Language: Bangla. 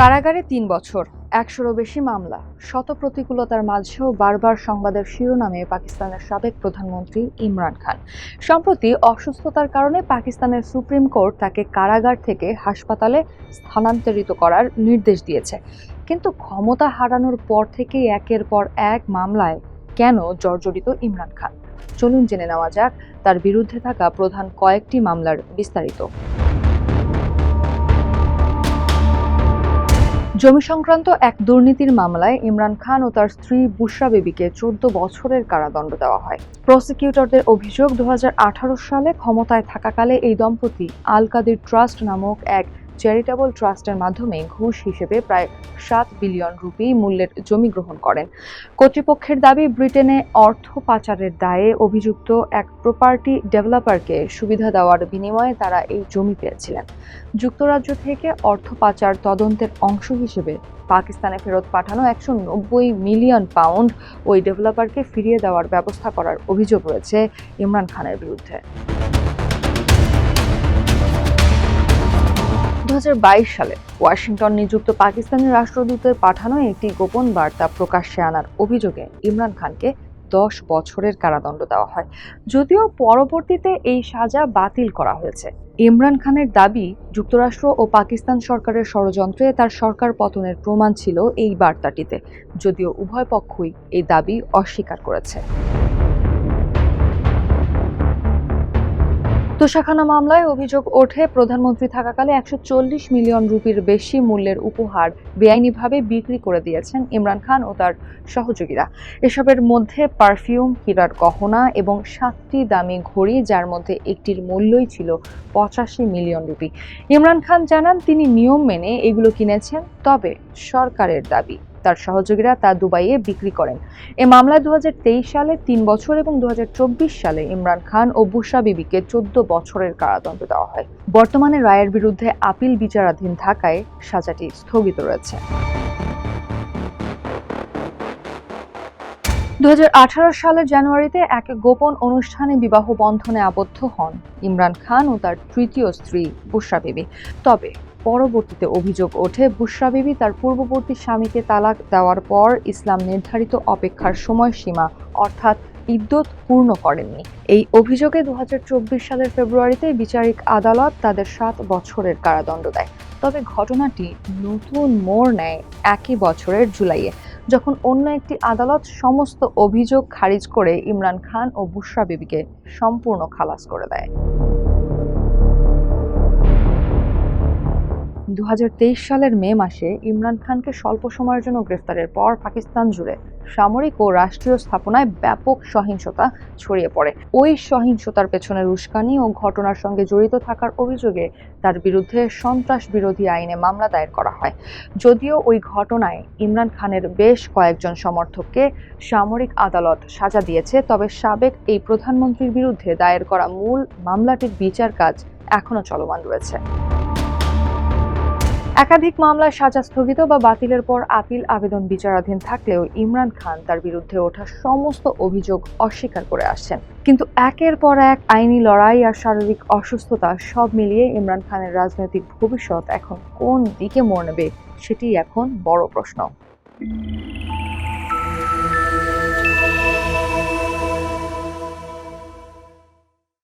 কারাগারে ৩ বছর, ১০০রও বেশি মামলা, শত প্রতিকূলতার মাঝেও বারবার সংবাদের শিরোনামে পাকিস্তানের সাবেক প্রধানমন্ত্রী ইমরান খান। সম্প্রতি অসুস্থতার কারণে পাকিস্তানের সুপ্রিম কোর্ট তাকে কারাগার থেকে হাসপাতালে স্থানান্তরিত করার নির্দেশ দিয়েছে। কিন্তু ক্ষমতা হারানোর পর থেকেই একের পর এক মামলায় কেন জর্জরিত ইমরান খান? চলুন জেনে নেওয়া যাক তার বিরুদ্ধে থাকা প্রধান কয়েকটি মামলার বিস্তারিত। জমি সংক্রান্ত এক দুর্নীতির মামলায় ইমরান খান ও তার স্ত্রী বুশরা বেবিকে ১৪ বছরের কারাদণ্ড দেওয়া হয়। প্রসিকিউটরদের অভিযোগ, ২০১৮ সালে ক্ষমতায় থাকাকালে এই দম্পতি আল কাদির ট্রাস্ট নামক এক চ্যারিটেবল ট্রাস্টের মাধ্যমে ঘুষ হিসেবে প্রায় ৭ বিলিয়ন রুপি মূল্যের জমি গ্রহণ করেন। কর্তৃপক্ষের দাবি, ব্রিটেনে অর্থ পাচারের দায়ে অভিযুক্ত এক প্রপার্টি ডেভেলপারকে সুবিধা দেওয়ার বিনিময়ে তারা এই জমি পেয়েছিলেন। যুক্তরাজ্য থেকে অর্থ পাচার তদন্তের অংশ হিসেবে পাকিস্তানে ফেরত পাঠানো ১৯০ মিলিয়ন পাউন্ড ওই ডেভেলপারকে ফিরিয়ে দেওয়ার ব্যবস্থা করার অভিযোগ রয়েছে ইমরান খানের বিরুদ্ধে। ২০২২ সালে ওয়াশিংটন নিযুক্ত পাকিস্তানের রাষ্ট্রদূতের পাঠানো একটি গোপন বার্তা প্রকাশ্যে আনার অভিযোগে ইমরান খানকে ১০ বছরের কারাদণ্ড দেওয়া হয়, যদিও পরবর্তীতে এই সাজা বাতিল করা হয়েছে। ইমরান খানের দাবি, যুক্তরাষ্ট্র ও পাকিস্তান সরকারের ষড়যন্ত্রে তার সরকার পতনের প্রমাণ ছিল এই বার্তাটিতে, যদিও উভয় পক্ষই এই দাবি অস্বীকার করেছে। তোষাখানা মামলায় অভিযোগ ওঠে, প্রধানমন্ত্রী থাকাকালে ১৪০ মিলিয়ন রুপির বেশি মূল্যের উপহার বেআইনিভাবে বিক্রি করে দিয়েছেন ইমরান খান ও তার সহযোগীরা। এসবের মধ্যে পারফিউম, হীরার গহনা এবং ৭টি দামি ঘড়ি, যার মধ্যে একটির মূল্যই ছিল ৮৫ মিলিয়ন রুপি। ইমরান খান জানান তিনি নিয়ম মেনে এগুলো কিনেছেন, তবে সরকারের দাবি তার সহযোগীরা তা দুবাইয়ে বিক্রি করেন। এ মামলায় ২০২৩ সালে ৩ বছর এবং ২০২৪ সালে ইমরান খান ও বুশরা বিবিকে ১৪ বছরের কারাদণ্ড দেওয়া হয়। বর্তমানে রায়ের বিরুদ্ধে আপিল বিচারাধীন থাকায় সাজাটি স্থগিত রয়েছে। ২০১৮ সালের জানুয়ারিতে এক গোপন অনুষ্ঠানে বিবাহ বন্ধনে আবদ্ধ হন ইমরান খান ও তার তৃতীয় স্ত্রী বুশরা বিবি। তবে পরবর্তীতে অভিযোগ ওঠে, বুশরা বিবি তার পূর্ববর্তী স্বামীকে তালাক দেওয়ার পর ইসলাম নির্ধারিত অপেক্ষার সময়সীমা অর্থাৎ ইদ্দত পূর্ণ করেননি। এই অভিযোগে ২০২৪ সালের ফেব্রুয়ারিতে বিচারিক আদালত তাদের ৭ বছরের কারাদণ্ড দেয়। তবে ঘটনাটি নতুন মোড় নেয় একই বছরের জুলাইয়ে, যখন অন্য একটি আদালত সমস্ত অভিযোগ খারিজ করে ইমরান খান ও বুশরা বিবিকে সম্পূর্ণ খালাস করে দেয়। ২০২৩ সালের মে মাসে ইমরান খানকে স্বল্প সময়ের জন্য গ্রেফতারের পর পাকিস্তান জুড়ে সামরিক ও রাষ্ট্রীয় স্থাপনায় ব্যাপক সহিংসতা ছড়িয়ে পড়ে। ওই সহিংসতার পেছনের উস্কানি ও ঘটনার সঙ্গে জড়িত থাকার অভিযোগে তার বিরুদ্ধে সন্ত্রাস বিরোধী আইনে মামলা দায়ের করা হয়। যদিও ওই ঘটনায় ইমরান খানের বেশ কয়েকজন সমর্থককে সামরিক আদালত সাজা দিয়েছে, তবে সাবেক এই প্রধানমন্ত্রীর বিরুদ্ধে দায়ের করা মূল মামলাটির বিচার কাজ এখনো চলমান রয়েছে। একাধিক মামলায় সাজা স্থগিত বা বাতিলের পর আপিল আবেদন বিচারাধীন থাকলেও ইমরান খান তার বিরুদ্ধে ওঠা সমস্ত অভিযোগ অস্বীকার করে আসছেন। কিন্তু একের পর এক আইনি লড়াই আর শারীরিক অসুস্থতা সব মিলিয়ে ইমরান খানের রাজনৈতিক ভবিষ্যৎ এখন কোন দিকে মোড় নেবে, সেটিই এখন বড় প্রশ্ন।